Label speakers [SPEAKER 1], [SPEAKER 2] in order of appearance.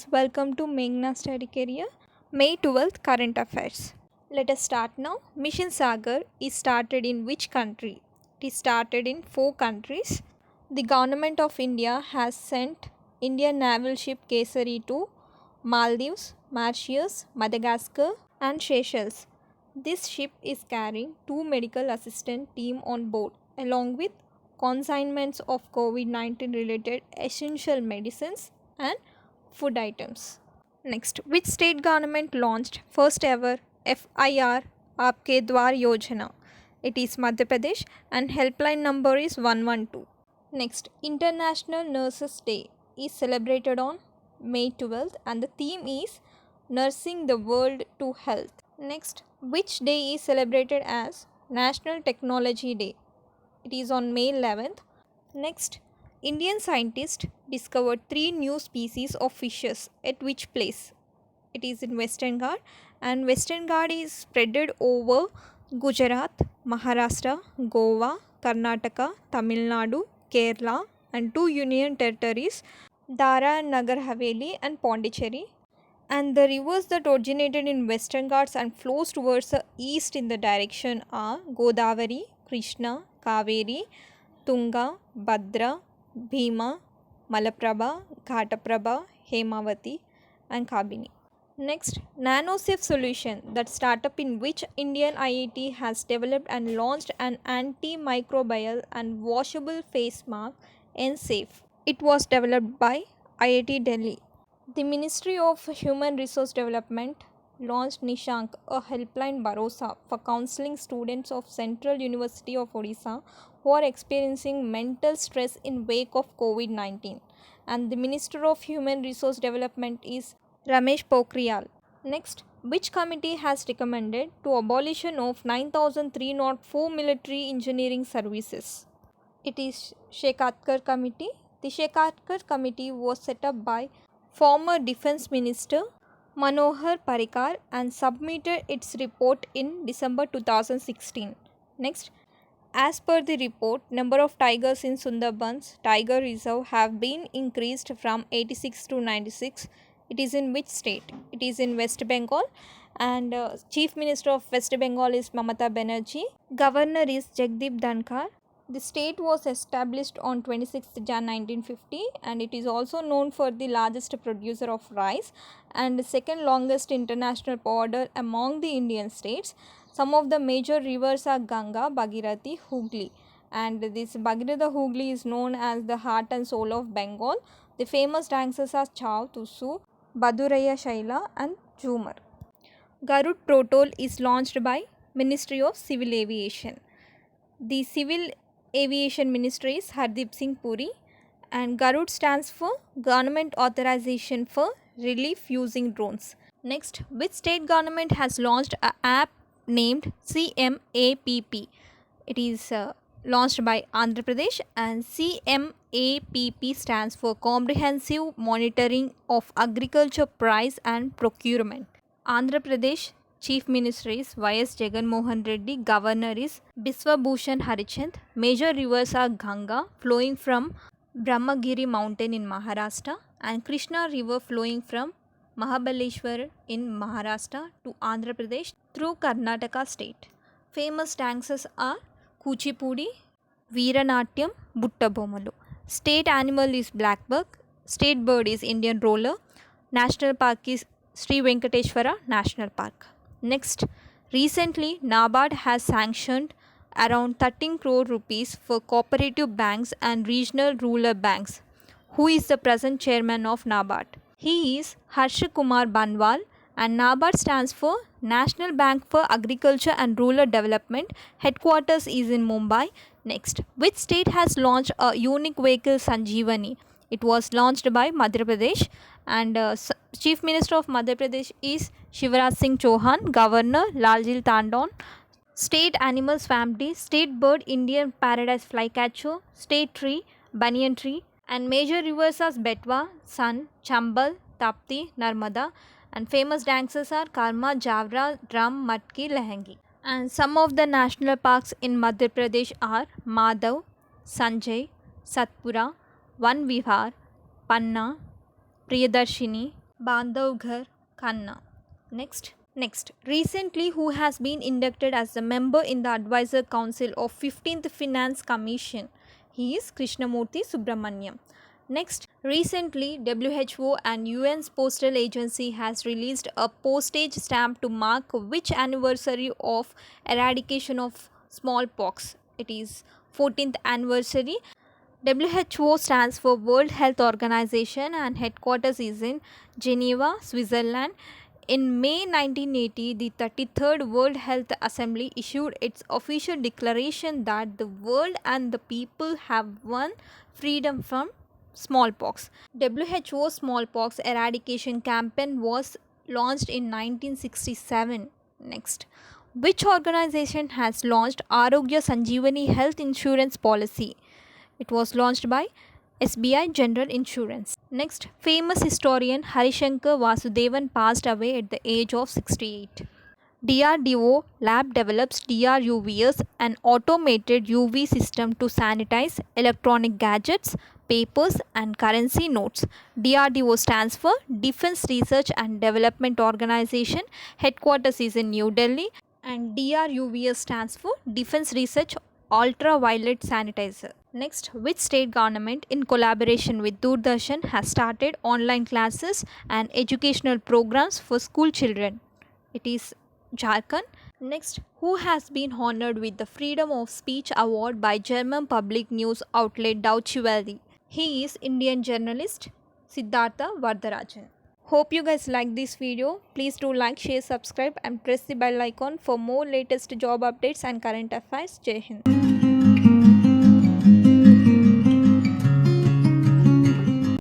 [SPEAKER 1] friends, welcome to Meghna Study Career, May 12th Current Affairs. Let us start now. Mission Sagar is started in which country? It is started in 4 countries. The government of India has sent Indian naval ship Kesari to Maldives, Mauritius, Madagascar and Seychelles. This ship is carrying 2 medical assistant team on board along with consignments of COVID-19 related essential medicines and food items. Next, which state government launched first ever FIR Aapke Dwar Yojana? It is Madhya Pradesh and helpline number is 112. Next, International Nurses Day is celebrated on May 12th and the theme is Nursing the World to Health. Next, which day is celebrated as National Technology Day? It is on May 11th. Next, Indian scientists discovered 3 new species of fishes at which place? It is in Western Ghat, and Western Ghat is spreaded over Gujarat, Maharashtra, Goa, Karnataka, Tamil Nadu, Kerala and 2 union territories, Dara and Nagar Haveli and Pondicherry. And the rivers that originated in Western Ghats and flows towards the east in the direction are Godavari, Krishna, Kaveri, Tunga, Bhadra, Bhima, Malaprabha, Ghataprabha, Hemavati and Kabini. Next, NanoSafe solution, that startup in which Indian IIT has developed and launched an antimicrobial and washable face mask N-Safe. It was developed by IIT Delhi. The Ministry of Human Resource Development launched Nishank, a helpline Barosa for counseling students of Central University of Odisha who are experiencing mental stress in wake of COVID-19. And the Minister of Human Resource Development is Ramesh Pokhriyal. Next, which committee has recommended to abolition of 9304 military engineering services? It is Shekatkar Committee. The Shekatkar Committee was set up by former Defence Minister Manohar Parrikar and submitted its report in December 2016. Next, as per the report, number of tigers in Sundarbans Tiger Reserve have been increased from 86 to 96. It is in which state? It is in West Bengal, and Chief Minister of West Bengal is Mamata Banerjee. Governor is Jagdeep Dhankar. The state was established on 26th Jan 1950 and it is also known for the largest producer of rice and the second longest international border among the Indian states. Some of the major rivers are Ganga, Bhagirathi, Hooghly, and this Bhagirathi Hooghly is known as the heart and soul of Bengal. The famous dancers are Chau, Tusu, Baduraya Shaila and Jhumar. Garud Protol is launched by Ministry of Civil Aviation. The Civil Aviation Ministry is Hardeep Singh Puri, and Garud stands for Government Authorization for Relief Using Drones. Next, which state government has launched an app named CMAPP? It is launched by Andhra Pradesh, and CMAPP stands for Comprehensive Monitoring of Agriculture Price and Procurement. Andhra Pradesh Chief Minister is Y.S. Jagan Mohan Reddy. Governor is Biswa Bhushan Harichand. Major rivers are Ganga flowing from Brahmagiri mountain in Maharashtra and Krishna river flowing from Mahabaleshwar in Maharashtra to Andhra Pradesh through Karnataka state. Famous dances are Kuchipudi, Veeranatyam, Buttabomalu. State animal is blackbuck. State bird is Indian roller. National park is Sri Venkateshwara National Park. Next, recently NABARD has sanctioned around 13 crore rupees for cooperative banks and regional rural banks. Who is the present chairman of NABARD? He is Harsh Kumar Banwal, and NABARD stands for National Bank for Agriculture and Rural Development. Headquarters is in Mumbai. Next, which state has launched a unique vehicle Sanjeevani? It was launched by Madhya Pradesh, and Chief Minister of Madhya Pradesh is Shivraj Singh Chauhan. Governor Laljit Tandon. State animals family: state bird Indian paradise flycatcher, state tree banyan tree, and major rivers are Betwa, Son, Chambal, Tapti, Narmada, and famous dancers are Karma, Javra, Drum, Matki, Lehengi. And some of the national parks in Madhya Pradesh are Madhav, Sanjay, Satpura, Van Vihar, Panna, Priyadarshini, Bandhavgarh Khanna. Next. Recently, who has been inducted as a member in the Advisor Council of 15th Finance Commission? He is Krishnamurthy Subramaniam. Next, recently WHO and UN's Postal Agency has released a postage stamp to mark which anniversary of eradication of smallpox. It is 14th anniversary. WHO stands for World Health Organization and headquarters is in Geneva, Switzerland. In May 1980, the 33rd World Health Assembly issued its official declaration that the world and the people have won freedom from smallpox. WHO smallpox eradication campaign was launched in 1967. Next, which organization has launched Arogya Sanjeevani health insurance policy? It was launched by SBI General Insurance. Next, famous historian Harishankar Vasudevan passed away at the age of 68. DRDO lab develops DRUVS, an automated UV system to sanitize electronic gadgets, papers and currency notes. DRDO stands for Defense Research and Development Organization. Headquarters is in New Delhi, and DRUVS stands for Defense Research Ultraviolet Sanitizer. Next, which state government in collaboration with Doordarshan has started online classes and educational programs for school children? It is Jharkhand. Next, who has been honored with the Freedom of Speech Award by German public news outlet Deutsche Welle? He is Indian journalist Siddhartha Vardarajan. Hope you guys like this video. Please do like, share, subscribe and press the bell icon for more latest job updates and current affairs. Jai Hind.